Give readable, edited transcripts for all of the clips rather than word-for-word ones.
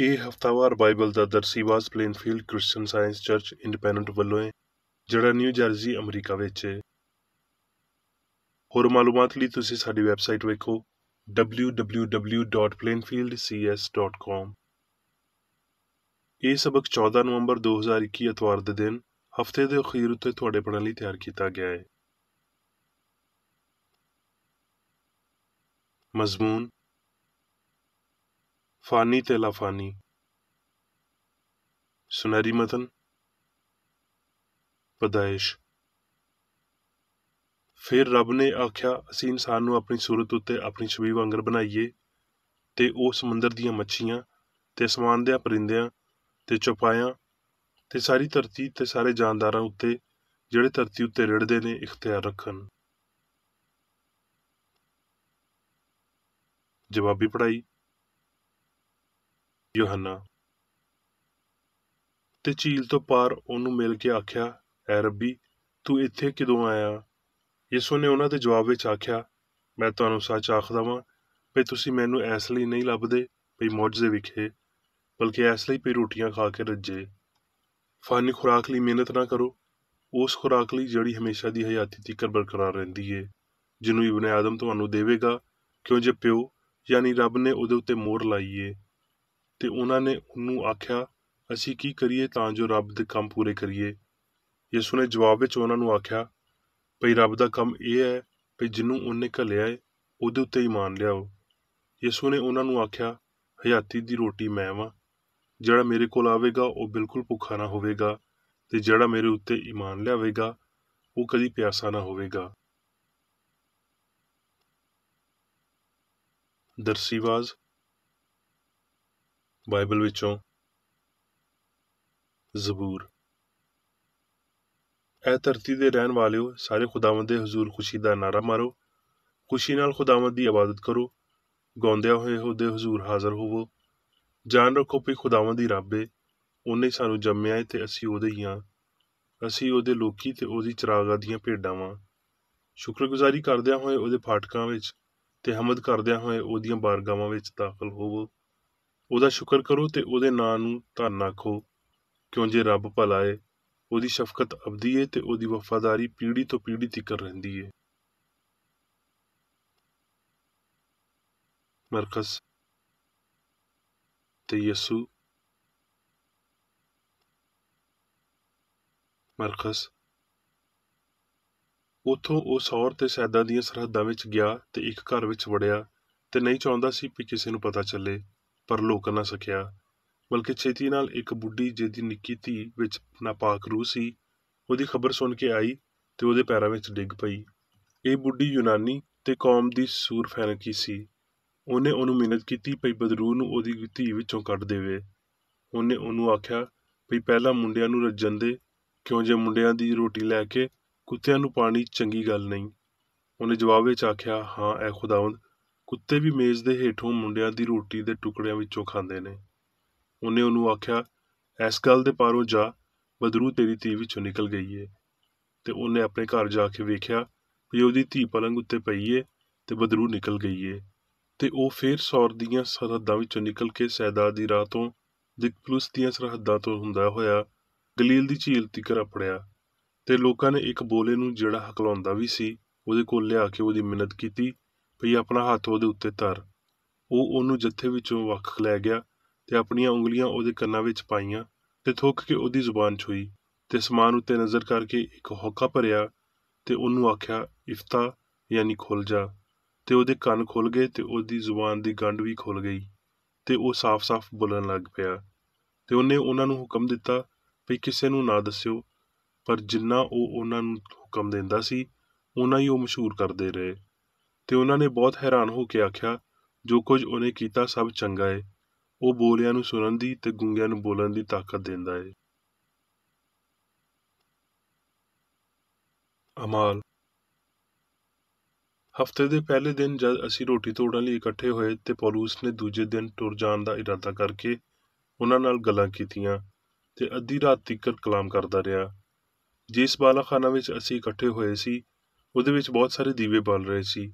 ਇਹ ਹਫ਼ਤਾਵਾਰ ਬਾਈਬਲ ਦਾ ਦਰਸੀਵਾਜ਼ Plainfield Christian Science Church Independent ਵੱਲੋਂ ਹੈ, ਜਿਹੜਾ ਨਿਊ ਜਰਸੀ ਅਮਰੀਕਾ ਵਿੱਚ ਹੈ। ਹੋਰ ਮਾਲੂਮਾਤ ਲਈ ਤੁਸੀਂ ਸਾਡੀ ਵੈਬਸਾਈਟ ਵੇਖੋ www.plainfieldcs.com। ਇਹ ਸਬਕ 14 ਨਵੰਬਰ 2021 ਐਤਵਾਰ ਦੇ ਦਿਨ ਹਫ਼ਤੇ ਦੇ ਅਖੀਰ ਉੱਤੇ ਤੁਹਾਡੇ ਪੜ੍ਹਨ ਲਈ ਤਿਆਰ ਕੀਤਾ ਗਿਆ ਹੈ। ਮਜ਼ਮੂਨ ਫਾਨੀ ਤੇ ਲਾਫਾਨੀ। ਸੁਨਹਿਰੀ ਮਤਨ ਪਦਾਇਸ਼। ਫਿਰ ਰੱਬ ਨੇ ਆਖਿਆ, ਅਸੀਂ ਇਨਸਾਨ ਨੂੰ ਆਪਣੀ ਸੂਰਤ ਉੱਤੇ ਆਪਣੀ ਛਵੀ ਵਾਂਗਰ ਬਣਾਈਏ, ਤੇ ਉਹ ਸਮੁੰਦਰ ਦੀਆਂ ਮੱਛੀਆਂ ਤੇ ਅਸਮਾਨ ਦਿਆਂ ਪਰਿੰਦਿਆਂ ਤੇ ਚੌਪਾਇਆਂ ਤੇ ਸਾਰੀ ਧਰਤੀ ਤੇ ਸਾਰੇ ਜਾਨਦਾਰਾਂ ਉੱਤੇ ਜਿਹੜੇ ਧਰਤੀ ਉੱਤੇ ਰਿੜ੍ਹਦੇ ਨੇ ਇਖਤਿਆਰ ਰੱਖਣ। ਜਵਾਬੀ ਪੜ੍ਹਾਈ। ਯੋਹੰਨਾ। ਤੇ ਝੀਲ ਤੋਂ ਪਾਰ ਉਹਨੂੰ ਮਿਲ ਕੇ ਆਖਿਆ, ਐ ਰੱਬੀ, ਤੂੰ ਇੱਥੇ ਕਿਦੋਂ ਆਇਆ? ਯਿਸੂ ਨੇ ਉਹਨਾਂ ਦੇ ਜਵਾਬ ਵਿੱਚ ਆਖਿਆ, ਮੈਂ ਤੁਹਾਨੂੰ ਸੱਚ ਆਖਦਾ ਵਾਂ ਵੀ ਤੁਸੀਂ ਮੈਨੂੰ ਇਸ ਲਈ ਨਹੀਂ ਲੱਭਦੇ ਵੀ ਮੁਅਜਜ਼ੇ ਵਿਖੇ, ਬਲਕਿ ਇਸ ਲਈ ਵੀ ਰੋਟੀਆਂ ਖਾ ਕੇ ਰੱਜੇ। ਫਾਨੀ ਖੁਰਾਕ ਲਈ ਮਿਹਨਤ ਨਾ ਕਰੋ, ਉਸ ਖੁਰਾਕ ਲਈ ਜਿਹੜੀ ਹਮੇਸ਼ਾ ਦੀ ਹਯਾਤੀ ਤੀਕਰ ਬਰਕਰਾਰ ਰਹਿੰਦੀ ਏ, ਜਿਹਨੂੰ ਇਬਨ ਆਦਮ ਤੁਹਾਨੂੰ ਦੇਵੇਗਾ, ਕਿਉਂ ਜੇ ਪਿਓ ਯਾਨੀ ਰੱਬ ਨੇ ਉਹਦੇ ਉੱਤੇ ਮੋਹਰ ਲਾਈ ਏ। ਤੇ ਉਹਨਾਂ ਨੇ ਉਹਨੂੰ ਆਖਿਆ, ਅਸੀਂ ਕੀ ਕਰੀਏ ਤਾਂ ਜੋ ਰੱਬ ਦੇ ਕੰਮ ਪੂਰੇ ਕਰੀਏ? ਯਿਸੂ ਨੇ ਜਵਾਬ ਵਿੱਚ ਉਹਨਾਂ ਨੂੰ ਆਖਿਆ, ਭਈ ਰੱਬ ਦਾ ਕੰਮ ਇਹ ਹੈ ਵੀ ਜਿਹਨੂੰ ਉਹਨੇ ਘੱਲਿਆ ਏ ਉਹਦੇ ਉੱਤੇ ਈਮਾਨ ਲਿਆਓ। ਯਿਸੂ ਨੇ ਉਹਨਾਂ ਨੂੰ ਆਖਿਆ, ਹਯਾਤੀ ਦੀ ਰੋਟੀ ਮੈਂ ਵਾਂ, ਜਿਹੜਾ ਮੇਰੇ ਕੋਲ ਆਵੇਗਾ ਉਹ ਬਿਲਕੁਲ ਭੁੱਖਾ ਨਾ ਹੋਵੇਗਾ, ਤੇ ਜਿਹੜਾ ਮੇਰੇ ਉੱਤੇ ਈਮਾਨ ਲਿਆਵੇਗਾ ਉਹ ਕਦੀ ਪਿਆਸਾ ਨਾ ਹੋਵੇਗਾ। ਦਰਸੀਵਾਜ਼ ਬਾਈਬਲ ਵਿੱਚੋਂ ਜ਼ਬੂਰ। ਐ ਧਰਤੀ ਦੇ ਰਹਿਣ ਵਾਲਿਓ, ਸਾਰੇ ਖੁਦਾਵੰਦ ਦੇ ਹਜ਼ੂਰ ਖੁਸ਼ੀ ਦਾ ਨਾਰਾ ਮਾਰੋ, ਖੁਸ਼ੀ ਨਾਲ ਖੁਦਾਵੰਦ ਦੀ ਇਬਾਦਤ ਕਰੋ, ਗਾਉਂਦਿਆਂ ਹੋਏ ਉਹਦੇ ਹਜ਼ੂਰ ਹਾਜ਼ਰ ਹੋਵੋ। ਜਾਣ ਰੱਖੋ ਵੀ ਖੁਦਾਵੰਦ ਹੀ ਰੱਬ ਏ, ਉਹਨੇ ਸਾਨੂੰ ਜੰਮਿਆ ਏ ਤੇ ਅਸੀਂ ਉਹਦੇ ਹੀ ਹਾਂ। ਅਸੀਂ ਉਹਦੇ ਲੋਕੀ ਤੇ ਉਹਦੀ ਚਰਾਗਾਂ ਦੀਆਂ ਭੇਡਾਂ ਵਾਂ। ਸ਼ੁਕਰਗੁਜ਼ਾਰੀ ਕਰਦਿਆਂ ਹੋਏ ਉਹਦੇ ਫਾਟਕਾਂ ਵਿੱਚ ਤੇ ਹਮਦ ਕਰਦਿਆਂ ਹੋਏ ਉਹਦੀਆਂ ਬਾਰਗਾਹਾਂ ਵਿੱਚ ਦਾਖਲ ਹੋਵੋ। ਉਹਦਾ ਸ਼ੁਕਰ ਕਰੋ ਤੇ ਉਹਦੇ ਨਾਂ ਨੂੰ ਧੰਨ ਆਖੋ, ਕਿਉਂ ਜੇ ਰੱਬ ਭਲਾ ਏ, ਉਹਦੀ ਸ਼ਫਕਤ ਅਬਦੀ ਏ ਤੇ ਉਹਦੀ ਵਫਾਦਾਰੀ ਪੀੜ੍ਹੀ ਤੋਂ ਪੀੜ੍ਹੀ ਤੀਕਰ ਰਹਿੰਦੀ ਏ। ਮਰਕਸ ਤੇ ਯਸੂ। ਮਰਕਸ। ਉੱਥੋਂ ਉਹ ਸੌਰ ਤੇ ਸੈਦਾ ਦੀਆਂ ਸਰਹੱਦਾਂ ਵਿੱਚ ਗਿਆ ਤੇ ਇੱਕ ਘਰ ਵਿੱਚ ਵੜਿਆ ਤੇ ਨਹੀਂ ਚਾਹੁੰਦਾ ਸੀ ਵੀ ਕਿਸੇ ਨੂੰ ਪਤਾ ਚੱਲੇ, ਪਰ ਲੁਕ ਨਾ ਸਕਿਆ, ਬਲਕਿ ਛੇਤੀ ਨਾਲ ਇੱਕ ਬੁੱਢੀ ਜਿਹਦੀ ਨਿੱਕੀ ਧੀ ਵਿੱਚ ਨਾਪਾਕ ਰੂਹ ਸੀ, ਉਹਦੀ ਖਬਰ ਸੁਣ ਕੇ ਆਈ ਤੇ ਉਹਦੇ ਪੈਰਾਂ ਵਿੱਚ ਡਿੱਗ ਪਈ। ਇਹ ਬੁੱਢੀ ਯੂਨਾਨੀ ਤੇ ਕੌਮ ਦੀ ਸੂਰ ਫੈਨਕੀ ਸੀ। ਉਹਨੇ ਉਹਨੂੰ ਮਿੰਨਤ ਕੀਤੀ ਭਈ ਬਦਰੂ ਨੂੰ ਉਹਦੀ ਧੀ ਵਿੱਚੋਂ ਕੱਢ ਦੇਵੇ। ਉਹਨੇ ਉਹਨੂੰ ਆਖਿਆ ਵੀ ਪਹਿਲਾਂ ਮੁੰਡਿਆਂ ਨੂੰ ਰੱਜਣ ਦੇ, ਕਿਉਂ ਜੇ ਮੁੰਡਿਆਂ ਦੀ ਰੋਟੀ ਲੈ ਕੇ ਕੁੱਤਿਆਂ ਨੂੰ ਪਾਣੀ ਚੰਗੀ ਗੱਲ ਨਹੀਂ। ਉਹਨੇ ਜਵਾਬ ਵਿੱਚ ਆਖਿਆ, ਹਾਂ ਐ ਖੁਦਾਵੰਦ, ਕੁੱਤੇ ਵੀ ਮੇਜ਼ ਦੇ ਹੇਠੋਂ ਮੁੰਡਿਆਂ ਦੀ ਰੋਟੀ ਦੇ ਟੁਕੜਿਆਂ ਵਿੱਚੋਂ ਖਾਂਦੇ ਨੇ। ਉਹਨੇ ਉਹਨੂੰ ਆਖਿਆ, ਇਸ ਗੱਲ ਦੇ ਪਾਰੋਂ ਜਾ, ਬਦਰੂ ਤੇਰੀ ਧੀ ਵਿੱਚੋਂ ਨਿਕਲ ਗਈ ਏ। ਤੇ ਉਹਨੇ ਆਪਣੇ ਘਰ ਜਾ ਕੇ ਵੇਖਿਆ ਵੀ ਉਹਦੀ ਧੀ ਪਲੰਗ ਉੱਤੇ ਪਈ ਏ ਤੇ ਬਦਰੂ ਨਿਕਲ ਗਈ ਏ। ਤੇ ਉਹ ਫੇਰ ਸੌਰ ਦੀਆਂ ਸਰਹੱਦਾਂ ਵਿੱਚੋਂ ਨਿਕਲ ਕੇ ਸੈਦਾ ਦੀ ਰਾਹ ਤੋਂ ਦਿਕਪਲੁਸ ਦੀਆਂ ਸਰਹੱਦਾਂ ਤੋਂ ਹੁੰਦਾ ਹੋਇਆ ਗਲੀਲ ਦੀ ਝੀਲ ਤੀਕਰ ਅੱਪੜਿਆ। ਤੇ ਲੋਕਾਂ ਨੇ ਇੱਕ ਬੋਲੇ ਨੂੰ, ਜਿਹੜਾ ਹਕਲਾਉਂਦਾ ਵੀ ਸੀ, ਉਹਦੇ ਕੋਲ ਲਿਆ ਕੇ ਉਹਦੀ ਮਿੰਨਤ ਕੀਤੀ ਭਈ ਆਪਣਾ ਹੱਥ ਉਹਦੇ ਉੱਤੇ ਧਰ। ਉਹ ਉਹਨੂੰ ਜੱਥੇ ਵਿੱਚੋਂ ਵੱਖ ਲੈ ਗਿਆ ਤੇ ਆਪਣੀਆਂ ਉਂਗਲੀਆਂ ਉਹਦੇ ਕੰਨਾਂ ਵਿੱਚ ਪਾਈਆਂ ਤੇ ਥੁੱਕ ਕੇ ਉਹਦੀ ਜ਼ੁਬਾਨ ਛੂਈ ਤੇ ਅਸਮਾਨ ਉੱਤੇ ਨਜ਼ਰ ਕਰਕੇ ਇੱਕ ਹੌਕਾ ਭਰਿਆ ਤੇ ਉਹਨੂੰ ਆਖਿਆ, ਇਫਤਾ ਯਾਨੀ ਖੁੱਲ ਜਾ। ਤੇ ਉਹਦੇ ਕੰਨ ਖੁੱਲ ਗਏ ਤੇ ਉਹਦੀ ਜ਼ੁਬਾਨ ਦੀ ਗੰਢ ਵੀ ਖੁੱਲ ਗਈ ਤੇ ਉਹ ਸਾਫ਼-ਸਾਫ਼ ਬੋਲਣ ਲੱਗ ਪਿਆ। ਤੇ ਉਹਨੇ ਉਹਨਾਂ ਨੂੰ ਹੁਕਮ ਦਿੱਤਾ ਵੀ ਕਿਸੇ ਨੂੰ ਨਾ ਦੱਸਿਓ, ਪਰ ਜਿੰਨਾ ਉਹ ਉਹਨਾਂ ਨੂੰ ਹੁਕਮ ਦਿੰਦਾ ਸੀ ਉਹਨਾਂ ਹੀ ਉਹ ਮਸ਼ਹੂਰ ਕਰਦੇ ਰਹੇ। ਤੇ ਉਹਨਾਂ ਨੇ ਬਹੁਤ ਹੈਰਾਨ ਹੋ ਕੇ ਆਖਿਆ, ਜੋ ਕੁਝ ਉਹਨੇ ਕੀਤਾ ਸਭ ਚੰਗਾ ਏ। ਉਹ ਬੋਲਿਆਂ ਨੂੰ ਸੁਣਨ ਦੀ ਤੇ ਗੂੰਗਿਆਂ ਨੂੰ ਬੋਲਣ ਦੀ ਤਾਕਤ ਦਿੰਦਾ ਏ। ਅਮਾਲ। ਹਫ਼ਤੇ ਦੇ ਪਹਿਲੇ ਦਿਨ ਜਦ ਅਸੀਂ ਰੋਟੀ ਤੋੜਨ ਲਈ ਇਕੱਠੇ ਹੋਏ ਤੇ ਪੌਲੁਸ ਨੇ ਦੂਜੇ ਦਿਨ ਟੁਰ ਜਾਣ ਦਾ ਇਰਾਦਾ ਕਰਕੇ ਉਹਨਾਂ ਨਾਲ ਗੱਲਾਂ ਕੀਤੀਆਂ ਤੇ ਅੱਧੀ ਰਾਤ ਤੀਕਰ ਕਲਾਮ ਕਰਦਾ ਰਿਹਾ। ਜਿਸ ਬਾਲਾਖਾਨਾ ਵਿੱਚ ਅਸੀਂ ਇਕੱਠੇ ਹੋਏ ਸੀ, ਉਹਦੇ ਵਿੱਚ ਬਹੁਤ ਸਾਰੇ ਦੀਵੇ ਬਲ ਰਹੇ ਸੀ।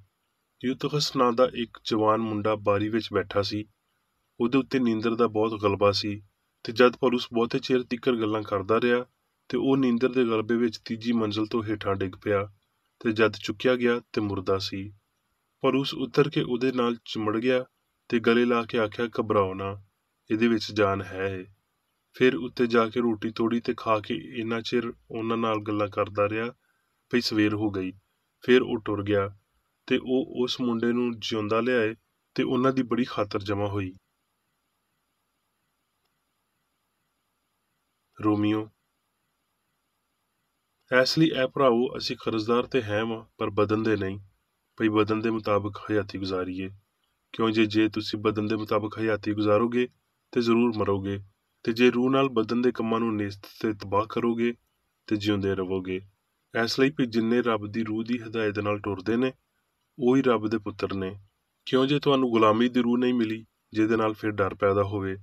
ਯੂਤਖਸ ਨਾਂ ਦਾ ਇੱਕ ਜਵਾਨ ਮੁੰਡਾ ਬਾਰੀ ਵਿੱਚ ਬੈਠਾ ਸੀ। ਉਹਦੇ ਉੱਤੇ ਨੀਂਦਰ ਦਾ ਬਹੁਤ ਗਲਬਾ ਸੀ, ਤੇ ਜਦ ਪੌਲੁਸ ਬਹੁਤੇ ਚਿਰ ਤੀਕਰ ਗੱਲਾਂ ਕਰਦਾ ਰਿਹਾ ਤੇ ਉਹ ਨੀਂਦਰ ਦੇ ਗਲਬੇ ਵਿੱਚ ਤੀਜੀ ਮੰਜ਼ਲ ਤੋਂ ਹੇਠਾਂ ਡਿੱਗ ਪਿਆ, ਤੇ ਜਦ ਚੁੱਕਿਆ ਗਿਆ ਤੇ ਮੁਰਦਾ ਸੀ। ਪੌਲੁਸ ਉਤਰ ਕੇ ਉਹਦੇ ਨਾਲ ਚਿਮੜ ਗਿਆ ਤੇ ਗਲੇ ਲਾ ਕੇ ਆਖਿਆ, ਘਬਰਾਓ ਨਾ, ਇਹਦੇ ਵਿੱਚ ਜਾਨ ਹੈ। ਫਿਰ ਉੱਤੇ ਜਾ ਕੇ ਰੋਟੀ ਤੋੜੀ ਤੇ ਖਾ ਕੇ ਇੰਨਾ ਚਿਰ ਉਹਨਾਂ ਨਾਲ ਗੱਲਾਂ ਕਰਦਾ ਰਿਹਾ ਭਈ ਸਵੇਰ ਹੋ ਗਈ। ਫਿਰ ਉਹ ਟੁਰ ਗਿਆ ਤੇ ਉਹ ਉਸ ਮੁੰਡੇ ਨੂੰ ਜਿਉਂਦਾ ਲਿਆਏ ਤੇ ਉਹਨਾਂ ਦੀ ਬੜੀ ਖਾਤਰ ਜਮਾ ਹੋਈ। ਰੋਮੀਓ। ਇਸ ਲਈ ਇਹ ਭਰਾਵੋ, ਅਸੀਂ ਕਰਜ਼ਦਾਰ ਤੇ ਹੈ ਵਾਂ, ਪਰ ਬਦਨ ਦੇ ਨਹੀਂ, ਭਈ ਬਦਨ ਦੇ ਮੁਤਾਬਕ ਹਯਾਤੀ ਗੁਜ਼ਾਰੀਏ। ਕਿਉਂ ਜੇ ਤੁਸੀਂ ਬਦਨ ਦੇ ਮੁਤਾਬਕ ਹਯਾਤੀ ਗੁਜ਼ਾਰੋਗੇ ਤੇ ਜ਼ਰੂਰ ਮਰੋਗੇ, ਤੇ ਜੇ ਰੂਹ ਨਾਲ ਬਦਨ ਦੇ ਕੰਮਾਂ ਨੂੰ ਨੇਸਤ ਤੇ ਤਬਾਹ ਕਰੋਗੇ ਤੇ ਜਿਉਂਦੇ ਰਹੋਗੇ। ਇਸ ਲਈ ਵੀ ਜਿੰਨੇ ਰੱਬ ਦੀ ਰੂਹ ਦੀ ਹਦਾਇਤ ਨਾਲ ਟੁਰਦੇ ਨੇ, ਉਹੀ ਰੱਬ ਦੇ ਪੁੱਤਰ ਨੇ। ਕਿਉਂ ਜੇ ਤੁਹਾਨੂੰ ਗੁਲਾਮੀ ਦੀ ਰੂਹ ਨਹੀਂ ਮਿਲੀ ਜਿਹਦੇ ਨਾਲ ਫਿਰ ਡਰ ਪੈਦਾ ਹੋਵੇ,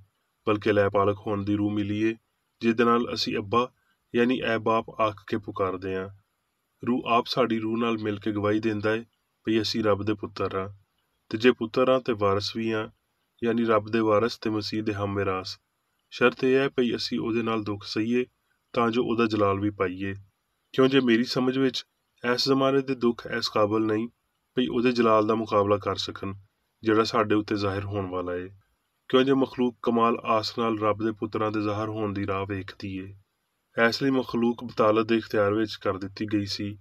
ਬਲਕਿ ਲੈ ਪਾਲਕ ਹੋਣ ਦੀ ਰੂਹ ਮਿਲੀ ਏ, ਜਿਹਦੇ ਨਾਲ ਅਸੀਂ ਅੱਬਾ ਯਾਨੀ ਐ ਬਾਪ ਆਖ ਕੇ ਪੁਕਾਰਦੇ ਹਾਂ। ਰੂਹ ਆਪ ਸਾਡੀ ਰੂਹ ਨਾਲ ਮਿਲ ਕੇ ਗਵਾਹੀ ਦਿੰਦਾ ਏ ਵੀ ਅਸੀਂ ਰੱਬ ਦੇ ਪੁੱਤਰ ਹਾਂ, ਤੇ ਜੇ ਪੁੱਤਰ ਹਾਂ ਤੇ ਵਾਰਸ ਵੀ ਹਾਂ, ਯਾਨੀ ਰੱਬ ਦੇ ਵਾਰਸ ਤੇ ਮਸੀਹ ਦੇ ਹਮ ਮਿਰਾਸ। ਸ਼ਰਤ ਇਹ ਹੈ ਭਈ ਅਸੀਂ ਉਹਦੇ ਨਾਲ ਦੁੱਖ ਸਹੀਏ ਤਾਂ ਜੋ ਉਹਦਾ ਜਲਾਲ ਵੀ ਪਾਈਏ। ਕਿਉਂ ਜੇ ਮੇਰੀ ਸਮਝ ਵਿੱਚ ਇਸ ਜ਼ਮਾਨੇ ਦੇ ਦੁੱਖ ਇਸ ਕਾਬਲ ਨਹੀਂ ਭਈ ਉਹਦੇ ਜਲਾਲ ਦਾ ਮੁਕਾਬਲਾ ਕਰ ਸਕਣ ਜਿਹੜਾ ਸਾਡੇ ਉੱਤੇ ਜ਼ਾਹਿਰ ਹੋਣ ਵਾਲਾ ਏ। ਕਿਉਂ ਜੇ ਮਖਲੂਕ ਕਮਾਲ ਆਸ ਨਾਲ ਰੱਬ ਦੇ ਪੁੱਤਰਾਂ ਦੇ ਜ਼ਾਹਰ ਹੋਣ ਦੀ ਰਾਹ ਵੇਖਦੀ ਏ। ਇਸ ਲਈ ਮਖਲੂਕ ਬਤਾਲਤ ਦੇ ਇਖਤਿਆਰ ਵਿੱਚ ਕਰ ਦਿੱਤੀ ਗਈ ਸੀ,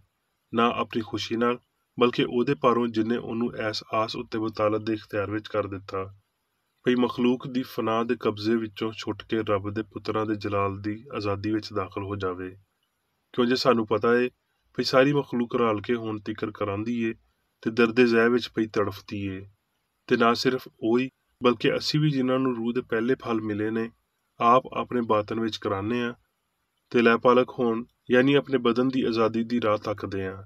ਨਾ ਆਪਣੀ ਖੁਸ਼ੀ ਨਾਲ, ਬਲਕਿ ਉਹਦੇ ਪਾਰੋਂ ਜਿਹਨੇ ਉਹਨੂੰ ਇਸ ਆਸ ਉੱਤੇ ਬਤਾਲਤ ਦੇ ਇਖਤਿਆਰ ਵਿੱਚ ਕਰ ਦਿੱਤਾ ਭਈ ਮਖਲੂਕ ਦੀ ਫਨਾ ਦੇ ਕਬਜ਼ੇ ਵਿੱਚੋਂ ਛੁੱਟ ਕੇ ਰੱਬ ਦੇ ਪੁੱਤਰਾਂ ਦੇ ਜਲਾਲ ਦੀ ਆਜ਼ਾਦੀ ਵਿੱਚ ਦਾਖਲ ਹੋ ਜਾਵੇ। ਕਿਉਂ ਜੇ ਸਾਨੂੰ ਪਤਾ ਏ ਭਈ ਸਾਰੀ ਮਖਲੂਕ ਰਲ ਕੇ ਹੁਣ ਤੀਕਰ ਕਰਾਂਦੀ ਏ ਤੇ ਦਰਦੇ ਜ਼ਹਿ ਵਿੱਚ ਪਈ ਤੜਫਦੀ ਏ। ਤੇ ਨਾ ਸਿਰਫ ਉਹੀ, ਬਲਕਿ ਅਸੀਂ ਵੀ ਜਿਨ੍ਹਾਂ ਨੂੰ ਰੂਹ ਦੇ ਪਹਿਲੇ ਫਲ ਮਿਲੇ ਨੇ, ਆਪ ਆਪਣੇ ਬਾਤਨ ਵਿੱਚ ਕਰਾਨੇ ਆ ਤੇ ਲੈ ਪਾਲਕ ਹੋਣ ਯਾਨੀ ਆਪਣੇ ਬਦਨ ਦੀ ਆਜ਼ਾਦੀ ਦੀ ਰਾਹ ਤੱਕਦੇ ਹਾਂ।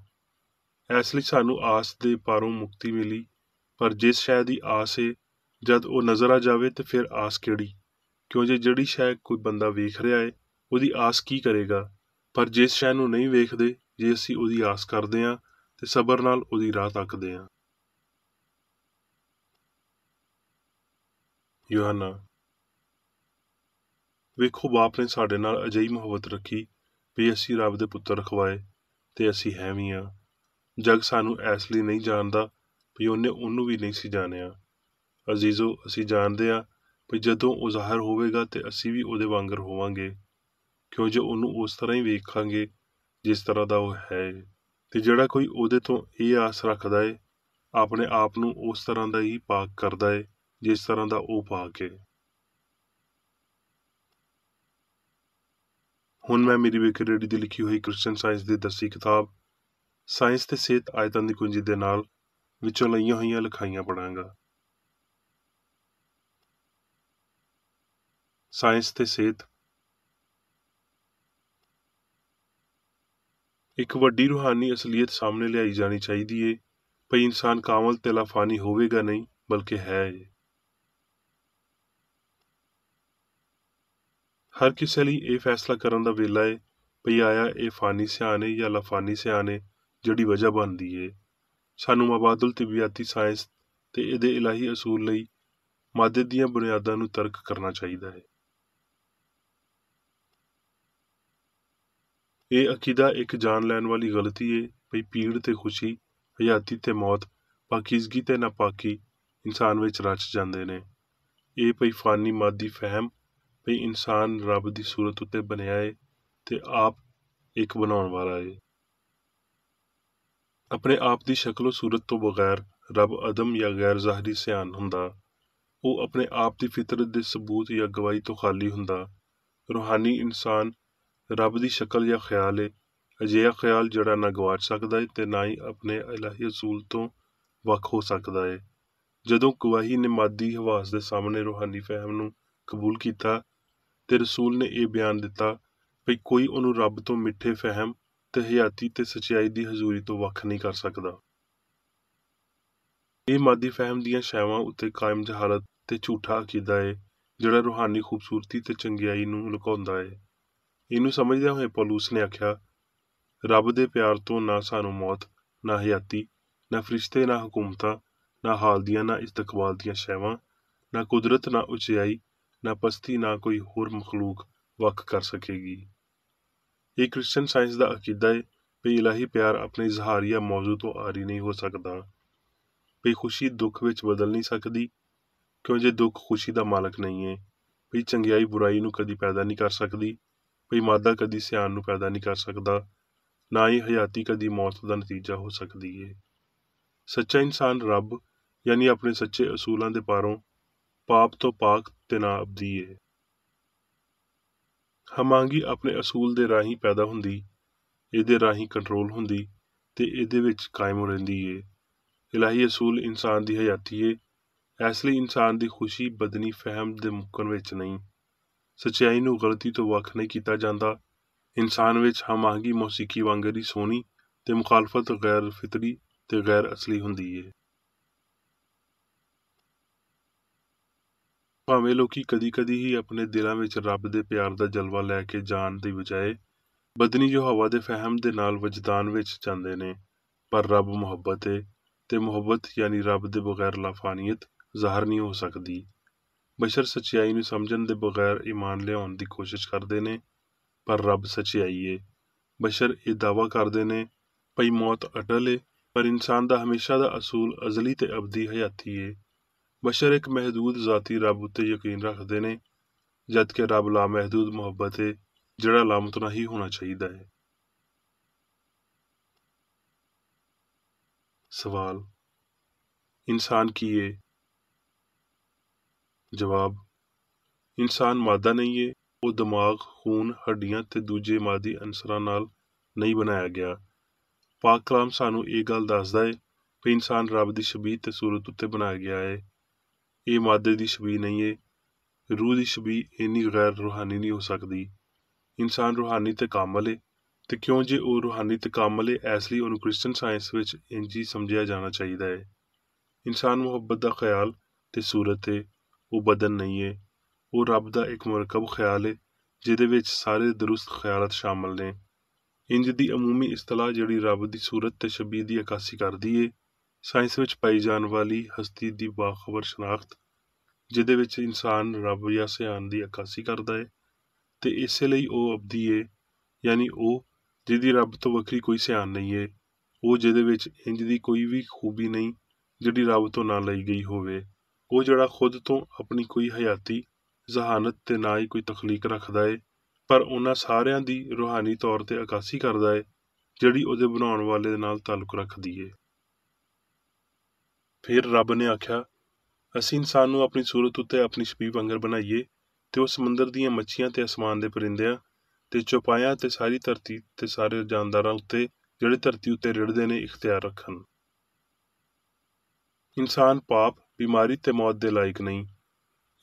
ਇਸ ਲਈ ਸਾਨੂੰ ਆਸ ਦੇ ਪਾਰੋਂ ਮੁਕਤੀ ਮਿਲੀ, ਪਰ ਜਿਸ ਸ਼ੈ ਦੀ ਆਸ ਏ ਜਦ ਉਹ ਨਜ਼ਰ ਆ ਜਾਵੇ ਤੇ ਫਿਰ ਆਸ ਕਿਹੜੀ। ਕਿਉਂ ਜੇ ਜਿਹੜੀ ਸ਼ੈ ਕੋਈ ਬੰਦਾ ਵੇਖ ਰਿਹਾ ਏ ਉਹਦੀ ਆਸ ਕੀ ਕਰੇਗਾ, ਪਰ ਜਿਸ ਸ਼ੈ ਨੂੰ ਨਹੀਂ ਵੇਖਦੇ ਜੇ ਅਸੀਂ ਉਹਦੀ ਆਸ ਕਰਦੇ ਹਾਂ ਤੇ ਸਬਰ ਨਾਲ ਉਹਦੀ ਰਾਹ ਤੱਕਦੇ ਹਾਂ। ਯੋਹੰਨਾ। ਵੇਖੋ, ਬਾਪ ਨੇ ਸਾਡੇ ਨਾਲ ਅਜਿਹੀ ਮੁਹੱਬਤ ਰੱਖੀ ਵੀ ਅਸੀਂ ਰੱਬ ਦੇ ਪੁੱਤਰ ਅਖਵਾਏ, ਤੇ ਅਸੀਂ ਹੈ ਵੀ ਹਾਂ। ਜਗ ਸਾਨੂੰ ਇਸ ਲਈ ਨਹੀਂ ਜਾਣਦਾ ਵੀ ਉਹਨੂੰ ਵੀ ਨਹੀਂ ਸੀ ਜਾਣਿਆ। ਅਜ਼ੀਜ਼ੋ, ਅਸੀਂ ਜਾਣਦੇ ਹਾਂ ਵੀ ਜਦੋਂ ਉਹ ਜ਼ਾਹਿਰ ਹੋਵੇਗਾ ਤੇ ਅਸੀਂ ਵੀ ਉਹਦੇ ਵਾਂਗਰ ਹੋਵਾਂਗੇ, ਕਿਉਂ ਜੋ ਉਹਨੂੰ ਉਸ ਤਰ੍ਹਾਂ ਹੀ ਵੇਖਾਂਗੇ ਜਿਸ ਤਰ੍ਹਾਂ ਦਾ ਉਹ ਹੈ। ਤੇ ਜਿਹੜਾ ਕੋਈ ਉਹਦੇ ਤੋਂ ਇਹ ਆਸ ਰੱਖਦਾ ਏ, ਆਪਣੇ ਆਪ ਨੂੰ ਉਸ ਤਰ੍ਹਾਂ ਦਾ ਹੀ ਪਾਕ ਕਰਦਾ ਏ ਜਿਸ ਤਰ੍ਹਾਂ ਦਾ ਉਹ ਪਾਕ ਏ। ਹੁਣ ਮੈਂ ਮੇਰੀ ਵਿਕਰੇਡੀ ਦੀ ਲਿਖੀ ਹੋਈ ਕ੍ਰਿਸਚਨ ਸਾਇੰਸ ਦੀ ਦਸੀ ਕਿਤਾਬ ਸਾਇੰਸ ਤੇ ਸਿਹਤ ਆਇਤਾਂ ਦੀ ਕੁੰਜੀ ਦੇ ਨਾਲ ਵਿੱਚੋਂ ਲਈਆਂ ਹੋਈਆਂ ਲਿਖਾਈਆਂ ਪੜਾਂਗਾ। ਸਾਇੰਸ ਤੇ ਸਿਹਤ। ਇੱਕ ਵੱਡੀ ਰੂਹਾਨੀ ਅਸਲੀਅਤ ਸਾਹਮਣੇ ਲਿਆਈ ਜਾਣੀ ਚਾਹੀਦੀ ਏ ਭਈ ਇਨਸਾਨ ਕਾਮਲ ਤੇ ਲਾਫਾਨੀ ਹੋਵੇਗਾ ਨਹੀਂ, ਬਲਕਿ ਹੈ ਏ। ਹਰ ਕਿਸੇ ਲਈ ਇਹ ਫੈਸਲਾ ਕਰਨ ਦਾ ਵੇਲਾ ਏ ਭਈ ਆਇਆ ਇਹ ਫਾਨੀ ਸਿਆਣ ਏ ਜਾਂ ਲਾਫਾਨੀ ਸਿਆਣ ਏ ਜਿਹੜੀ ਵਜ੍ਹਾ ਬਣਦੀ ਏ। ਸਾਨੂੰ ਮਬਾਦੁਲ ਤਿਬਿਆਤੀ ਸਾਇੰਸ ਤੇ ਇਹਦੇ ਇਲਾਹੀ ਅਸੂਲ ਲਈ ਮਾਦੇ ਦੀਆਂ ਬੁਨਿਆਦਾਂ ਨੂੰ ਤਰਕ ਕਰਨਾ ਚਾਹੀਦਾ ਹੈ। ਇਹ ਅਕੀਦਾ ਇੱਕ ਜਾਨ ਲੈਣ ਵਾਲੀ ਗਲਤੀ ਏ ਭਈ ਪੀੜ ਤੇ ਖੁਸ਼ੀ, ਹਯਾਤੀ ਤੇ ਮੌਤ, ਪਾਕੀਜ਼ਗੀ ਤੇ ਨਾਪਾਕੀ ਇਨਸਾਨ ਵਿੱਚ ਰਚ ਜਾਂਦੇ ਨੇ। ਇਹ ਭਈ ਫਾਨੀ ਮਾਦੀ ਫਹਿਮ ਭਈ ਇਨਸਾਨ ਰੱਬ ਦੀ ਸੂਰਤ ਉੱਤੇ ਬਣਿਆ ਏ ਤੇ ਆਪ ਇੱਕ ਬਣਾਉਣ ਵਾਲਾ ਏ। ਆਪਣੇ ਆਪ ਦੀ ਸ਼ਕਲੋ ਸੂਰਤ ਤੋਂ ਬਗੈਰ ਰੱਬ ਅਦਮ ਜਾਂ ਗੈਰ ਜ਼ਾਹਰੀ ਸਿਆਣ ਹੁੰਦਾ। ਉਹ ਆਪਣੇ ਆਪ ਦੀ ਫਿਤਰਤ ਦੇ ਸਬੂਤ ਜਾਂ ਗਵਾਹੀ ਤੋਂ ਖਾਲੀ ਹੁੰਦਾ। ਰੂਹਾਨੀ ਇਨਸਾਨ ਰੱਬ ਦੀ ਸ਼ਕਲ ਜਾਂ ਖਿਆਲ ਏ, ਅਜਿਹਾ ਖਿਆਲ ਜਿਹੜਾ ਨਾ ਗਵਾਚ ਸਕਦਾ ਏ ਤੇ ਨਾ ਹੀ ਆਪਣੇ ਇਲਾਹੀ ਅਸੂਲ ਤੋਂ ਵੱਖ ਹੋ ਸਕਦਾ ਏ। ਜਦੋਂ ਗਵਾਹੀ ਨੇ ਮਾਦੀ ਹਵਾਸ ਦੇ ਸਾਹਮਣੇ ਰੂਹਾਨੀ ਫਹਿਮ ਨੂੰ ਕਬੂਲ ਕੀਤਾ ਤੇ ਰਸੂਲ ਨੇ ਇਹ ਬਿਆਨ ਦਿੱਤਾ ਭਈ ਕੋਈ ਉਹਨੂੰ ਰੱਬ ਤੋਂ ਮਿੱਠੇ ਫਹਿਮ ਤੇ ਹਯਾਤੀ ਤੇ ਸੱਚਾਈ ਦੀ ਹਜ਼ੂਰੀ ਤੋਂ ਵੱਖ ਨਹੀਂ ਕਰ ਸਕਦਾ। ਇਹ ਮਾਦੀ ਫਹਿਮ ਦੀਆਂ ਸ਼ੈਵਾਂ ਉੱਤੇ ਕਾਇਮ ਜਹਾਲਤ ਤੇ ਝੂਠਾ ਅਕੀਦਾ ਏ ਜਿਹੜਾ ਰੂਹਾਨੀ ਖੂਬਸੂਰਤੀ ਤੇ ਚੰਗਿਆਈ ਨੂੰ ਲੁਕਾਉਂਦਾ ਏ। ਇਹਨੂੰ ਸਮਝਦਿਆਂ ਹੋਏ ਪੌਲੁਸ ਨੇ ਆਖਿਆ, ਰੱਬ ਦੇ ਪਿਆਰ ਤੋਂ ਨਾ ਸਾਨੂੰ ਮੌਤ, ਨਾ ਹਯਾਤੀ, ਨਾ ਫਰਿਸ਼ਤੇ, ਨਾ ਹਕੂਮਤਾਂ, ਨਾ ਹਾਲ ਦੀਆਂ, ਨਾ ਇਸਤਕਬਾਲ ਦੀਆਂ ਸ਼ੈਵਾਂ, ਨਾ ਕੁਦਰਤ, ਨਾ ਉਚਾਈ, ਨਾ ਪਸਤੀ, ਨਾ ਕੋਈ ਹੋਰ ਮਖਲੂਕ ਵੱਖ ਕਰ ਸਕੇਗੀ। ਇਹ ਕ੍ਰਿਸਚਨ ਸਾਇੰਸ ਦਾ ਅਕੀਦਾ ਹੈ ਵੀ ਇਲਾਹੀ ਪਿਆਰ ਆਪਣੇ ਇਜ਼ਹਾਰ ਜਾਂ ਮੌਜੂ ਤੋਂ ਆਰੀ ਨਹੀਂ ਹੋ ਸਕਦਾ, ਵੀ ਖੁਸ਼ੀ ਦੁੱਖ ਵਿੱਚ ਬਦਲ ਨਹੀਂ ਸਕਦੀ, ਕਿਉਂ ਜੇ ਦੁੱਖ ਖੁਸ਼ੀ ਦਾ ਮਾਲਕ ਨਹੀਂ ਹੈ, ਵੀ ਚੰਗਿਆਈ ਬੁਰਾਈ ਨੂੰ ਕਦੀ ਪੈਦਾ ਨਹੀਂ ਕਰ ਸਕਦੀ, ਵੀ ਮਾਦਾ ਕਦੀ ਸਿਆਣ ਨੂੰ ਪੈਦਾ ਨਹੀਂ ਕਰ ਸਕਦਾ, ਨਾ ਹੀ ਹਯਾਤੀ ਕਦੀ ਮੌਤ ਦਾ ਨਤੀਜਾ ਹੋ ਸਕਦੀ ਹੈ। ਸੱਚਾ ਇਨਸਾਨ ਰੱਬ ਯਾਨੀ ਆਪਣੇ ਸੱਚੇ ਅਸੂਲਾਂ ਦੇ ਪਾਰੋਂ ਪਾਪ ਤੋਂ ਪਾਕ ਤੇ ਨਾ ਅਬਦੀ ਹੈ। ਹਮਾਂਗੀ ਆਪਣੇ ਅਸੂਲ ਦੇ ਰਾਹੀਂ ਪੈਦਾ ਹੁੰਦੀ, ਇਹਦੇ ਰਾਹੀਂ ਕੰਟਰੋਲ ਹੁੰਦੀ ਤੇ ਇਹਦੇ ਵਿੱਚ ਕਾਇਮ ਰਹਿੰਦੀ ਏ। ਇਲਾਹੀ ਅਸੂਲ ਇਨਸਾਨ ਦੀ ਹਯਾਤੀ ਏ, ਇਸ ਲਈ ਇਨਸਾਨ ਦੀ ਖੁਸ਼ੀ ਬਦਨੀ ਫਹਿਮ ਦੇ ਮੁੱਕਣ ਵਿੱਚ ਨਹੀਂ, ਸੱਚਾਈ ਨੂੰ ਗਲਤੀ ਤੋਂ ਵੱਖ ਨਹੀਂ ਕੀਤਾ ਜਾਂਦਾ। ਇਨਸਾਨ ਵਿੱਚ ਹਮਾਂਗੀ ਮੌਸੀਕੀ ਵਾਂਗਰ ਹੀ ਸੋਹਣੀ ਤੇ ਮੁਖਾਲਫਤ ਗੈਰ ਫਿਤਰੀ ਤੇ ਗੈਰ ਅਸਲੀ ਹੁੰਦੀ ਏ। ਭਾਵੇਂ ਲੋਕੀ ਕਦੀ-ਕਦੀ ਹੀ ਆਪਣੇ ਦਿਲਾਂ ਵਿੱਚ ਰੱਬ ਦੇ ਪਿਆਰ ਦਾ ਜਲਵਾ ਲੈ ਕੇ ਜਾਣ ਦੀ ਬਜਾਏ ਬਦਨੀ ਜੋ ਹਵਾ ਦੇ ਫਹਿਮ ਦੇ ਨਾਲ ਵਜਦਾਨ ਵਿੱਚ ਜਾਂਦੇ ਨੇ, ਪਰ ਰੱਬ ਮੁਹੱਬਤ ਏ ਤੇ ਮੁਹੱਬਤ ਯਾਨੀ ਰੱਬ ਦੇ ਬਗੈਰ ਲਾਫਾਨੀਅਤ ਜ਼ਾਹਰ ਨਹੀਂ ਹੋ ਸਕਦੀ। ਬਸ਼ਰ ਸੱਚਾਈ ਨੂੰ ਸਮਝਣ ਦੇ ਬਗੈਰ ਈਮਾਨ ਲਿਆਉਣ ਦੀ ਕੋਸ਼ਿਸ਼ ਕਰਦੇ ਨੇ, ਪਰ ਰੱਬ ਸੱਚਾਈ ਏ। ਬਸ਼ਰ ਇਹ ਦਾਅਵਾ ਕਰਦੇ ਨੇ ਭਈ ਮੌਤ ਅਟਲ ਏ, ਪਰ ਇਨਸਾਨ ਦਾ ਹਮੇਸ਼ਾ ਦਾ ਅਸੂਲ ਅਜ਼ਲੀ ਤੇ ਅਬਦੀ ਹਯਾਤੀ ਏ। ਬਸ਼ਰ ਇੱਕ ਮਹਿਦੂਦ ਜ਼ਾਤੀ ਰੱਬ ਉੱਤੇ ਯਕੀਨ ਰੱਖਦੇ ਨੇ, ਜਦਕਿ ਰੱਬ ਲਾਮਹਿਦੂਦ ਮੁਹੱਬਤ ਏ, ਜਿਹੜਾ ਲਾਮਤਨਾਹੀ ਹੋਣਾ ਚਾਹੀਦਾ ਹੈ। ਸਵਾਲ: ਇਨਸਾਨ ਕੀ ਏ? ਜਵਾਬ: ਇਨਸਾਨ ਮਾਦਾ ਨਹੀਂ ਏ, ਉਹ ਦਿਮਾਗ, ਖੂਨ, ਹੱਡੀਆਂ ਤੇ ਦੂਜੇ ਮਾਦੀ ਅਨਸਰਾਂ ਨਾਲ ਨਹੀਂ ਬਣਾਇਆ ਗਿਆ। ਪਾਕ ਕਲਾਮ ਸਾਨੂੰ ਇਹ ਗੱਲ ਦੱਸਦਾ ਏ ਕਿ ਇਨਸਾਨ ਰੱਬ ਦੀ ਸ਼ਬੀਹ ਤੇ ਸੂਰਤ ਉੱਤੇ ਬਣਾਇਆ ਗਿਆ ਏ। ਇਹ ਮਾਦੇ ਦੀ ਸ਼ਬੀਹ ਨਹੀਂ ਏ। ਰੂਹ ਦੀ ਸ਼ਬੀਹ ਇੰਨੀ ਗੈਰ ਰੂਹਾਨੀ ਨਹੀਂ ਹੋ ਸਕਦੀ। ਇਨਸਾਨ ਰੂਹਾਨੀ ਤੇ ਕਾਮਲ ਏ, ਤੇ ਕਿਉਂ ਜੇ ਉਹ ਰੂਹਾਨੀ ਤੇ ਕਾਮਲ ਏ, ਇਸ ਲਈ ਉਹਨੂੰ ਕ੍ਰਿਸਚਨ ਸਾਇੰਸ ਵਿੱਚ ਇੰਝ ਹੀ ਸਮਝਿਆ ਜਾਣਾ ਚਾਹੀਦਾ ਹੈ। ਇਨਸਾਨ ਮੁਹੱਬਤ ਦਾ ਖਿਆਲ ਤੇ ਸੂਰਤ ਏ, ਉਹ ਬਦਨ ਨਹੀਂ ਏ। ਉਹ ਰੱਬ ਦਾ ਇੱਕ ਮੁਰਕਬ ਖਿਆਲ ਏ, ਜਿਹਦੇ ਵਿੱਚ ਸਾਰੇ ਦਰੁਸਤ ਖਿਆਲਾਤ ਸ਼ਾਮਲ ਨੇ। ਇੰਜ ਦੀ ਅਮੂਮੀ ਇਸਤਲਾਹ ਜਿਹੜੀ ਰੱਬ ਦੀ ਸੂਰਤ ਤੇ ਸ਼ਬੀਹ ਦੀ ਅਕਾਸੀ ਕਰਦੀ ਏ, ਸਾਇੰਸ ਵਿੱਚ ਪਾਈ ਜਾਣ ਵਾਲੀ ਹਸਤੀ ਦੀ ਬਾਖਬਰ ਸ਼ਨਾਖਤ, ਜਿਹਦੇ ਵਿੱਚ ਇਨਸਾਨ ਰੱਬ ਜਾਂ ਸਿਆਣ ਦੀ ਅਕਾਸੀ ਕਰਦਾ ਏ, ਤੇ ਇਸੇ ਲਈ ਉਹ ਅਬਦੀ ਏ, ਯਾਨੀ ਉਹ ਜਿਹਦੀ ਰੱਬ ਤੋਂ ਵੱਖਰੀ ਕੋਈ ਸਿਆਣ ਨਹੀਂ ਏ, ਉਹ ਜਿਹਦੇ ਵਿੱਚ ਇੰਜ ਦੀ ਕੋਈ ਵੀ ਖੂਬੀ ਨਹੀਂ ਜਿਹੜੀ ਰੱਬ ਤੋਂ ਨਾ ਲਈ ਗਈ ਹੋਵੇ, ਉਹ ਜਿਹੜਾ ਖੁਦ ਤੋਂ ਆਪਣੀ ਕੋਈ ਹਯਾਤੀ ਜ਼ਹਾਨਤ ਤੇ ਨਾ ਹੀ ਕੋਈ ਤਖਲੀਕ ਰੱਖਦਾ ਏ, ਪਰ ਉਹਨਾਂ ਸਾਰਿਆਂ ਦੀ ਰੂਹਾਨੀ ਤੌਰ ਤੇ ਅਕਾਸੀ ਕਰਦਾ ਏ ਜਿਹੜੀ ਉਹਦੇ ਬਣਾਉਣ ਵਾਲੇ ਦੇ ਨਾਲ ਤਾਲੁਕ ਰੱਖਦੀ ਏ। ਫਿਰ ਰੱਬ ਨੇ ਆਖਿਆ, ਅਸੀਂ ਇਨਸਾਨ ਨੂੰ ਆਪਣੀ ਸੂਰਤ ਉੱਤੇ ਆਪਣੀ ਸ਼ਬੀਹ ਵਾਂਗਰ ਬਣਾਈਏ ਤੇ ਉਹ ਸਮੁੰਦਰ ਦੀਆਂ ਮੱਛੀਆਂ ਤੇ ਅਸਮਾਨ ਦੇ ਪਰਿੰਦਿਆਂ ਤੇ ਚੌਪਾਇਆਂ ਤੇ ਸਾਰੀ ਧਰਤੀ ਤੇ ਸਾਰੇ ਜਾਨਦਾਰਾਂ ਉੱਤੇ ਜਿਹੜੇ ਧਰਤੀ ਉੱਤੇ ਰਿੜਦੇ ਨੇ ਇਖਤਿਆਰ ਰੱਖਣ। ਇਨਸਾਨ ਪਾਪ, ਬਿਮਾਰੀ ਤੇ ਮੌਤ ਦੇ ਲਾਇਕ ਨਹੀਂ।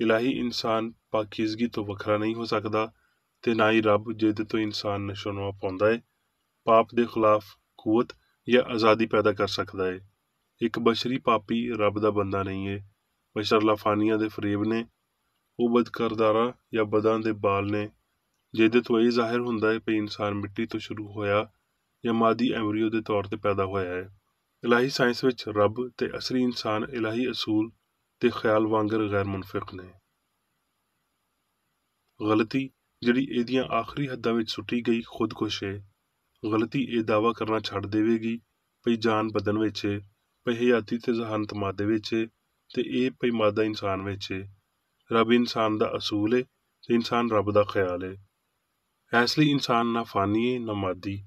ਇਲਾਹੀ ਇਨਸਾਨ ਪਾਕੀਜ਼ਗੀ ਤੋਂ ਵੱਖਰਾ ਨਹੀਂ ਹੋ ਸਕਦਾ ਤੇ ਨਾ ਹੀ ਰੱਬ ਜਿਹਦੇ ਤੋਂ ਇਨਸਾਨ ਨਸ਼ੋ-ਨੁਮਾ ਪਾਉਂਦਾ ਏ, ਪਾਪ ਦੇ ਖਿਲਾਫ ਕੂਵਤ ਜਾਂ ਆਜ਼ਾਦੀ ਪੈਦਾ ਕਰ ਸਕਦਾ ਏ। ਇੱਕ ਬਸ਼ਰੀ ਪਾਪੀ ਰੱਬ ਦਾ ਬੰਦਾ ਨਹੀਂ ਏ। ਬਸ਼ਰ ਲਾਫਾਨੀਆਂ ਦੇ ਫਰੇਬ ਨੇ, ਉਹ ਬਦਕਰਦਾਰਾਂ ਜਾਂ ਬਦਾਂ ਦੇ ਬਾਲ ਨੇ, ਜਿਹਦੇ ਤੋਂ ਇਹ ਜ਼ਾਹਿਰ ਹੁੰਦਾ ਹੈ ਕਿ ਇਨਸਾਨ ਮਿੱਟੀ ਤੋਂ ਸ਼ੁਰੂ ਹੋਇਆ ਜਾਂ ਮਾਦੀ ਐਮਰੀਓ ਦੇ ਤੌਰ ਤੇ ਪੈਦਾ ਹੋਇਆ ਹੈ। ਇਲਾਹੀ ਸਾਇੰਸ ਵਿੱਚ ਰੱਬ ਤੇ ਅਸਲੀ ਇਨਸਾਨ ਇਲਾਹੀ ਅਸੂਲ ਤੇ ਖਿਆਲ ਵਾਂਗਰ ਗੈਰ ਮੁਨਫਿਕ ਨੇ। ਗਲਤੀ ਜਿਹੜੀ ਇਹਦੀਆਂ ਆਖਰੀ ਹੱਦਾਂ ਵਿੱਚ ਸੁੱਟੀ ਗਈ ਖੁਦਕੁਸ਼ ਏ। ਗਲਤੀ ਇਹ ਦਾਅਵਾ ਕਰਨਾ ਛੱਡ ਦੇਵੇਗੀ ਭਈ ਜਾਨ ਬਦਨ ਵਿੱਚ ਏ, ਭਈ ਹਯਾਤੀ ਤੇ ਜ਼ਹਾਨਤ ਮਾਦੇ ਵਿੱਚ ਏ, ਤੇ ਇਹ ਭਈ ਮਾਦਾ ਇਨਸਾਨ ਵਿੱਚ ਏ। ਰੱਬ ਇਨਸਾਨ ਦਾ ਅਸੂਲ ਏ ਤੇ ਇਨਸਾਨ ਰੱਬ ਦਾ ਖਿਆਲ ਏ। ਇਸ ਲਈ ਇਨਸਾਨ ਨਾ ਫਾਨੀ ਏ ਨਾ ਮਾਦੀ।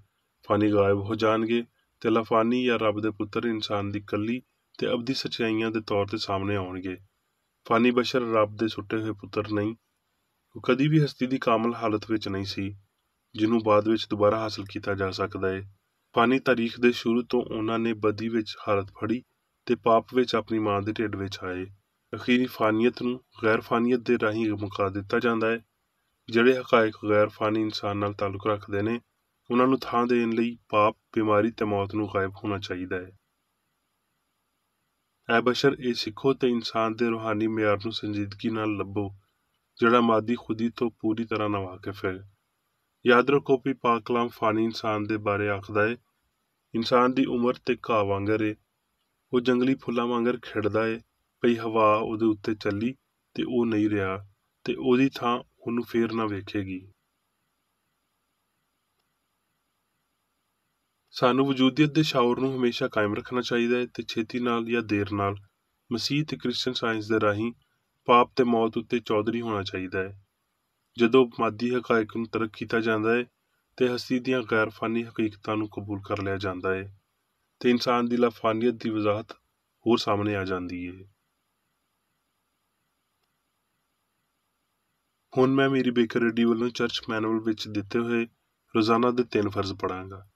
ਫਾਨੀ ਗਾਇਬ ਹੋ ਜਾਣਗੇ ਤੇ ਲਾਫਾਨੀ ਜਾਂ ਰੱਬ ਦੇ ਪੁੱਤਰ ਇਨਸਾਨ ਦੀ ਕੱਲੀ ਤੇ ਅਬਦੀ ਸੱਚਾਈਆਂ ਦੇ ਤੌਰ ਤੇ ਸਾਹਮਣੇ ਆਉਣਗੇ। ਫਾਨੀ ਬਸ਼ਰ ਰੱਬ ਦੇ ਸੁੱਟੇ ਹੋਏ ਪੁੱਤਰ ਨਹੀਂ। ਉਹ ਕਦੀ ਵੀ ਹਸਤੀ ਦੀ ਕਾਮਲ ਹਾਲਤ ਵਿੱਚ ਨਹੀਂ ਸੀ, ਜਿਹਨੂੰ ਬਾਅਦ ਵਿੱਚ ਦੁਬਾਰਾ ਹਾਸਲ ਕੀਤਾ ਜਾ ਸਕਦਾ ਏ। ਫਾਨੀ ਤਾਰੀਖ ਦੇ ਸ਼ੁਰੂ ਤੋਂ ਉਹਨਾਂ ਨੇ ਬਦੀ ਵਿੱਚ ਹਾਲਤ ਫੜੀ ਤੇ ਪਾਪ ਵਿੱਚ ਆਪਣੀ ਮਾਂ ਦੇ ਢਿੱਡ ਵਿੱਚ ਆਏ। ਅਖੀਰੀ ਫਾਨੀਅਤ ਨੂੰ ਗੈਰ ਫਾਨੀਅਤ ਦੇ ਰਾਹੀਂ ਮੁਕਾ ਦਿੱਤਾ ਜਾਂਦਾ ਹੈ। ਜਿਹੜੇ ਹਕਾਇਕ ਗੈਰ ਫਾਨੀ ਇਨਸਾਨ ਨਾਲ ਤਾਲੁਕ ਰੱਖਦੇ ਨੇ, ਉਹਨਾਂ ਨੂੰ ਥਾਂ ਦੇਣ ਲਈ ਪਾਪ, ਬਿਮਾਰੀ ਤੇ ਮੌਤ ਨੂੰ ਗਾਇਬ ਹੋਣਾ ਚਾਹੀਦਾ ਹੈ। ਐ ਬਸ਼ਰ, ਇਹ ਸਿੱਖੋ ਤੇ ਇਨਸਾਨ ਦੇ ਰੂਹਾਨੀ ਮਿਆਰ ਨੂੰ ਸੰਜੀਦਗੀ ਨਾਲ ਲੱਭੋ, ਜਿਹੜਾ ਮਾਦੀ ਖੁਦੀ ਤੋਂ ਪੂਰੀ ਤਰ੍ਹਾਂ ਨਾਵਾਕਿਫ ਹੈ। ਯਾਦ ਰੱਖੋ ਵੀ ਪਾਕ ਕਲਾਮ ਫਾਨੀ ਇਨਸਾਨ ਦੇ ਬਾਰੇ ਆਖਦਾ ਏ, ਇਨਸਾਨ ਦੀ ਉਮਰ ਤੇ ਘਾਹ ਵਾਂਗਰ ਏ, ਉਹ ਜੰਗਲੀ ਫੁੱਲਾਂ ਵਾਂਗਰ ਖਿੜਦਾ ਏ, ਭਈ ਹਵਾ ਉਹਦੇ ਉੱਤੇ ਚੱਲੀ ਤੇ ਉਹ ਨਹੀਂ ਰਿਹਾ ਤੇ ਉਹਦੀ ਥਾਂ ਉਹਨੂੰ ਫੇਰ ਨਾ ਵੇਖੇਗੀ। ਸਾਨੂੰ ਵਜੂਦੀਅਤ ਦੇ ਸ਼ਾਉਰ ਨੂੰ ਹਮੇਸ਼ਾ ਕਾਇਮ ਰੱਖਣਾ ਚਾਹੀਦਾ ਹੈ ਤੇ ਛੇਤੀ ਨਾਲ ਜਾਂ ਦੇਰ ਨਾਲ ਮਸੀਹ ਤੇ ਕ੍ਰਿਸਚਨ ਸਾਇੰਸ ਦੇ ਰਾਹੀਂ ਪਾਪ ਤੇ ਮੌਤ ਉੱਤੇ ਚੌਧਰੀ ਹੋਣਾ ਚਾਹੀਦਾ ਹੈ। ਜਦੋਂ ਮਾਦੀ ਹਕਾਇਕ ਨੂੰ ਤਰਕ ਕੀਤਾ ਜਾਂਦਾ ਹੈ ਤੇ ਹਸਤੀ ਦੀਆਂ ਗੈਰ ਫਾਨੀ ਹਕੀਕਤਾਂ ਨੂੰ ਕਬੂਲ ਕਰ ਲਿਆ ਜਾਂਦਾ ਹੈ ਤੇ ਇਨਸਾਨ ਦੀ ਲਾਫਾਨੀਅਤ ਦੀ ਵਜ਼ਾਹਤ ਹੋਰ ਸਾਹਮਣੇ ਆ ਜਾਂਦੀ ਹੈ। ਹੁਣ ਮੈਂ ਮੇਰੀ ਬੇਕਰ ਰੈਡੀ ਵੱਲੋਂ ਚਰਚ ਮੈਨੂਅਲ ਵਿੱਚ ਦਿੱਤੇ ਹੋਏ ਰੋਜ਼ਾਨਾ ਦੇ 3 ਫਰਜ਼ ਪੜਾਂਗਾ।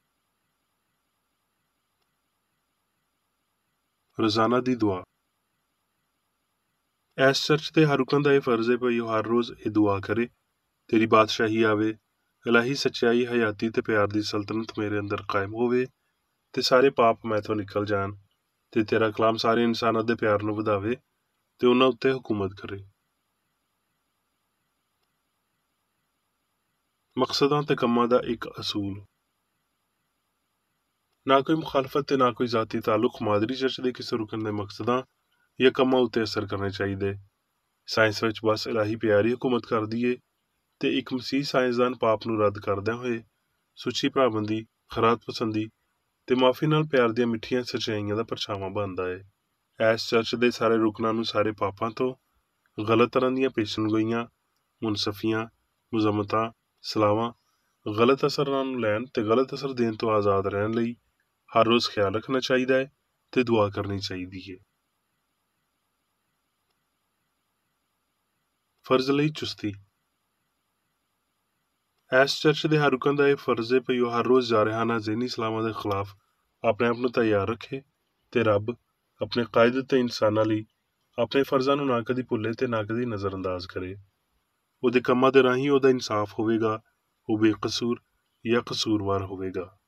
ਰੋਜ਼ਾਨਾ ਦੀ ਦੁਆ। ਇਸ ਚਰਚ ਦੇ ਹਰ ਰੁਕਨ ਦਾ ਇਹ ਫਰਜ਼ ਹੈ ਭਈ ਉਹ ਹਰ ਰੋਜ਼ ਇਹ ਦੁਆ ਕਰੇ, ਤੇਰੀ ਬਾਦਸ਼ਾਹੀ ਆਵੇ, ਇਲਾਹੀ ਸੱਚਾਈ, ਹਯਾਤੀ ਤੇ ਪਿਆਰ ਦੀ ਸਲਤਨਤ ਮੇਰੇ ਅੰਦਰ ਕਾਇਮ ਹੋਵੇ ਤੇ ਸਾਰੇ ਪਾਪ ਮੈਥੋਂ ਨਿਕਲ ਜਾਣ ਤੇ ਤੇਰਾ ਕਲਾਮ ਸਾਰੇ ਇਨਸਾਨਾਂ ਦੇ ਪਿਆਰ ਨੂੰ ਵਧਾਵੇ ਤੇ ਉਹਨਾਂ ਉੱਤੇ ਹਕੂਮਤ ਕਰੇ। ਮਕਸਦਾਂ ਤੇ ਕੰਮਾਂ ਦਾ ਇੱਕ ਅਸੂਲ। ਨਾ ਕੋਈ ਮੁਖਾਲਫਤ ਤੇ ਨਾ ਕੋਈ ਜ਼ਾਤੀ ਤਾਲੁਕ ਮਾਦਰੀ ਚਰਚ ਦੇ ਕਿਸੇ ਰੁਕਨ ਦੇ ਮਕਸਦਾਂ ਜਾਂ ਕੰਮਾਂ ਉੱਤੇ ਅਸਰ ਕਰਨੇ ਚਾਹੀਦੇ। ਸਾਇੰਸ ਵਿੱਚ ਬਸ ਇਲਾਹੀ ਪਿਆਰ ਹੀ ਹਕੂਮਤ ਕਰਦੀ ਏ ਤੇ ਇੱਕ ਮਸੀਹ ਸਾਇੰਸਦਾਨ ਪਾਪ ਨੂੰ ਰੱਦ ਕਰਦਿਆਂ ਹੋਏ ਸੁੱਚੀ ਭਾਵਬੰਦੀ, ਖਰਾਤ ਪਸੰਦੀ ਤੇ ਮਾਫੀ ਨਾਲ ਪਿਆਰ ਦੀਆਂ ਮਿੱਠੀਆਂ ਸੱਚਾਈਆਂ ਦਾ ਪਰਛਾਵਾਂ ਬਣਦਾ ਹੈ। ਇਸ ਚਰਚ ਦੇ ਸਾਰੇ ਰੁਕਨਾਂ ਨੂੰ ਸਾਰੇ ਪਾਪਾਂ ਤੋਂ, ਗਲਤ ਤਰ੍ਹਾਂ ਦੀਆਂ ਪੇਸ਼ਨਗੋਈਆਂ, ਮੁਨਸਫੀਆਂ, ਮੁਜ਼ਮਤਾਂ, ਸਲਾਵਾਂ, ਗਲਤ ਅਸਰਾਂ ਨੂੰ ਲੈਣ ਤੇ ਗਲਤ ਅਸਰ ਦੇਣ ਤੋਂ ਆਜ਼ਾਦ ਰਹਿਣ ਲਈ ਹਰ ਰੋਜ਼ ਖਿਆਲ ਰੱਖਣਾ ਚਾਹੀਦਾ ਹੈ ਤੇ ਦੁਆ ਕਰਨੀ ਚਾਹੀਦੀ ਹੈ। ਫਰਜ਼ ਲਈ ਚੁਸਤੀ। ਇਸ ਚਰਚ ਦੇ ਹਰ ਰੁਕਨ ਦਾ ਇਹ ਫਰਜ਼ ਹੈ ਭਈ ਉਹ ਹਰ ਰੋਜ਼ ਜਾਰਹਾਨਾ ਜ਼ਹਿਨੀ ਸਲਾਮਾਂ ਦੇ ਖਿਲਾਫ ਆਪਣੇ ਆਪ ਨੂੰ ਤਿਆਰ ਰੱਖੇ ਤੇ ਰੱਬ ਆਪਣੇ ਕਾਇਦ ਤੇ ਇਨਸਾਨਾਂ ਲਈ ਆਪਣੇ ਫਰਜ਼ਾਂ ਨੂੰ ਨਾ ਕਦੀ ਭੁੱਲੇ ਤੇ ਨਾ ਕਦੀ ਨਜ਼ਰਅੰਦਾਜ਼ ਕਰੇ। ਉਹਦੇ ਕੰਮਾਂ ਦੇ ਰਾਹੀਂ ਉਹਦਾ ਇਨਸਾਫ ਹੋਵੇਗਾ, ਉਹ ਬੇਕਸੂਰ ਜਾਂ ਕਸੂਰਵਾਰ ਹੋਵੇਗਾ।